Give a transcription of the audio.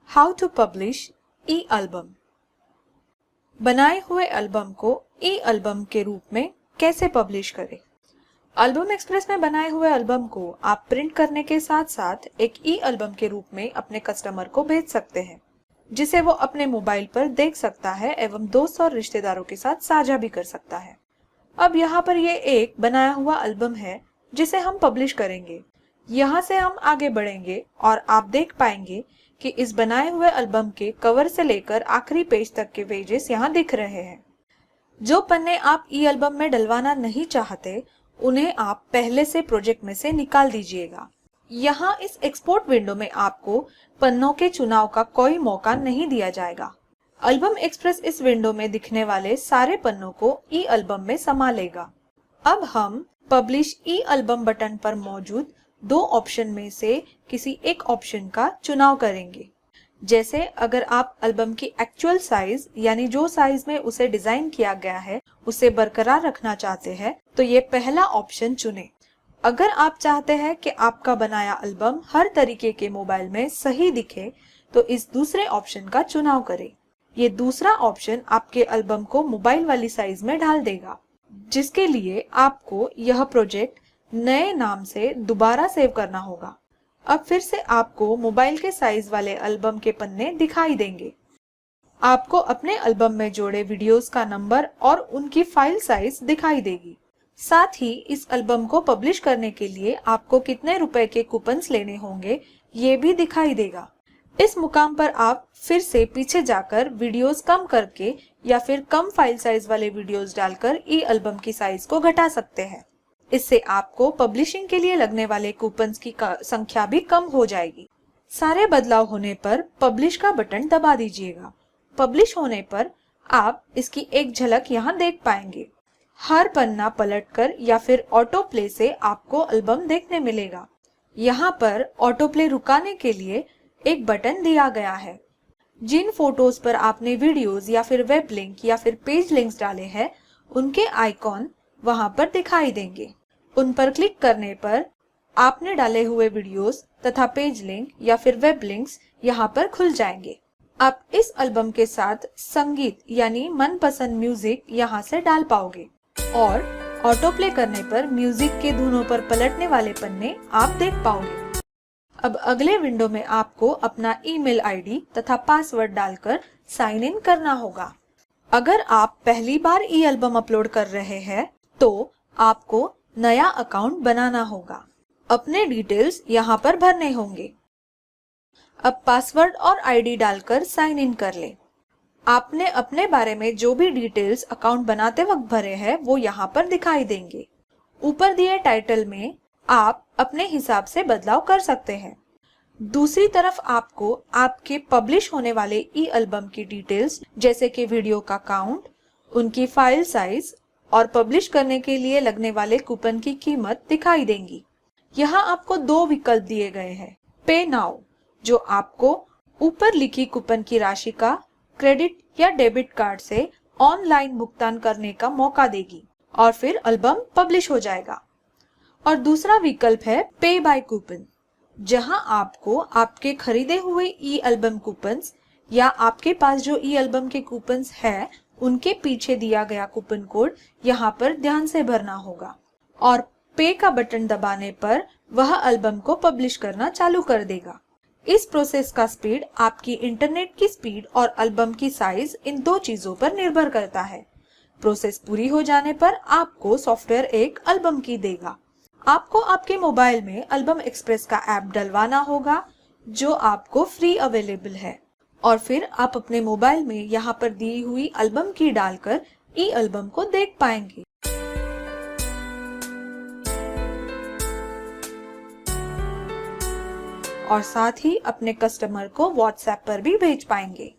How to publish ई album. बनाए हुए एल्बम को ई एल्बम के रूप में कैसे पब्लिश करें। एल्बम एक्सप्रेस में बनाए हुए एल्बम को आप प्रिंट करने के साथ साथ एक ई एल्बम के रूप में अपने कस्टमर को भेज सकते हैं, जिसे वो अपने मोबाइल पर देख सकता है एवं दोस्त और रिश्तेदारों के साथ साझा भी कर सकता है। अब यहाँ पर ये एक बनाया हुआ एल्बम है जिसे हम पब्लिश करेंगे। यहाँ से हम आगे बढ़ेंगे और आप देख पाएंगे कि इस बनाए हुए एल्बम के कवर से लेकर आखिरी पेज तक के पेजेस यहाँ दिख रहे हैं। जो पन्ने आप ई एल्बम में डलवाना नहीं चाहते उन्हें आप पहले से प्रोजेक्ट में से निकाल दीजिएगा। यहाँ इस एक्सपोर्ट विंडो में आपको पन्नों के चुनाव का कोई मौका नहीं दिया जाएगा। एल्बम एक्सप्रेस इस विंडो में दिखने वाले सारे पन्नों को ई एल्बम में समा लेगा। अब हम पब्लिश ई एल्बम बटन पर मौजूद दो ऑप्शन में से किसी एक ऑप्शन का चुनाव करेंगे। जैसे अगर आप एल्बम की एक्चुअल साइज यानी जो साइज में उसे डिजाइन किया गया है उसे बरकरार रखना चाहते हैं तो ये पहला ऑप्शन चुनें। अगर आप चाहते हैं कि आपका बनाया एल्बम हर तरीके के मोबाइल में सही दिखे तो इस दूसरे ऑप्शन का चुनाव करें। ये दूसरा ऑप्शन आपके एल्बम को मोबाइल वाली साइज में ढाल देगा, जिसके लिए आपको यह प्रोजेक्ट नए नाम से दोबारा सेव करना होगा। अब फिर से आपको मोबाइल के साइज वाले एल्बम के पन्ने दिखाई देंगे। आपको अपने एल्बम में जोड़े वीडियोस का नंबर और उनकी फाइल साइज दिखाई देगी। साथ ही इस एल्बम को पब्लिश करने के लिए आपको कितने रुपए के कूपन्स लेने होंगे ये भी दिखाई देगा। इस मुकाम पर आप फिर से पीछे जाकर वीडियोस कम करके या फिर कम फाइल साइज वाले वीडियोस डालकर ई एल्बम की साइज को घटा सकते हैं। इससे आपको पब्लिशिंग के लिए लगने वाले कूपन्स की संख्या भी कम हो जाएगी। सारे बदलाव होने पर पब्लिश का बटन दबा दीजिएगा। पब्लिश होने पर आप इसकी एक झलक यहाँ देख पाएंगे। हर पन्ना पलटकर या फिर ऑटो प्ले से आपको एल्बम देखने मिलेगा। यहाँ पर ऑटो प्ले रुकाने के लिए एक बटन दिया गया है। जिन फोटोज पर आपने वीडियोस या फिर वेब लिंक या फिर पेज लिंक्स डाले हैं उनके आइकॉन वहां पर दिखाई देंगे। उन पर क्लिक करने पर आपने डाले हुए वीडियोस तथा पेज लिंक या फिर वेब लिंक्स यहाँ पर खुल जाएंगे। आप इस एल्बम के साथ संगीत यानी मनपसंद म्यूजिक यहाँ से डाल पाओगे और ऑटो प्ले करने पर म्यूजिक के धुनों पर पलटने वाले पन्ने आप देख पाओगे। अब अगले विंडो में आपको अपना ईमेल आईडी तथा पासवर्ड डालकर साइन इन करना होगा। अगर आप पहली बार ई एल्बम अपलोड कर रहे हैं तो आपको नया अकाउंट बनाना होगा। अपने डिटेल्स यहाँ पर भरने होंगे। अब पासवर्ड और आईडी डालकर साइन इन कर लें। आपने अपने बारे में जो भी डिटेल्स अकाउंट बनाते वक्त भरे हैं वो यहाँ पर दिखाई देंगे। ऊपर दिए टाइटल में आप अपने हिसाब से बदलाव कर सकते हैं। दूसरी तरफ आपको आपके पब्लिश होने वाले ई एल्बम की डिटेल्स जैसे कि वीडियो का काउंट, उनकी फाइल साइज और पब्लिश करने के लिए लगने वाले कूपन की कीमत दिखाई देंगी। यहाँ आपको दो विकल्प दिए गए हैं। पे नाउ जो आपको ऊपर लिखी कूपन की राशि का क्रेडिट या डेबिट कार्ड से ऑनलाइन भुगतान करने का मौका देगी और फिर एल्बम पब्लिश हो जाएगा। और दूसरा विकल्प है पे बाय कूपन, जहां आपको आपके खरीदे हुए ई एल्बम कूपन्स या आपके पास जो ई एल्बम के कूपन्स है उनके पीछे दिया गया कूपन कोड यहाँ पर ध्यान से भरना होगा और पे का बटन दबाने पर वह एल्बम को पब्लिश करना चालू कर देगा। इस प्रोसेस का स्पीड आपकी इंटरनेट की स्पीड और एल्बम की साइज इन दो चीजों पर निर्भर करता है। प्रोसेस पूरी हो जाने पर आपको सॉफ्टवेयर एक एल्बम की देगा। आपको आपके मोबाइल में एल्बम एक्सप्रेस का ऐप डलवाना होगा जो आपको फ्री अवेलेबल है और फिर आप अपने मोबाइल में यहाँ पर दी हुई एल्बम की डालकर ई एल्बम को देख पाएंगे। और साथ ही अपने कस्टमर को व्हाट्सएप पर भी भेज पाएंगे।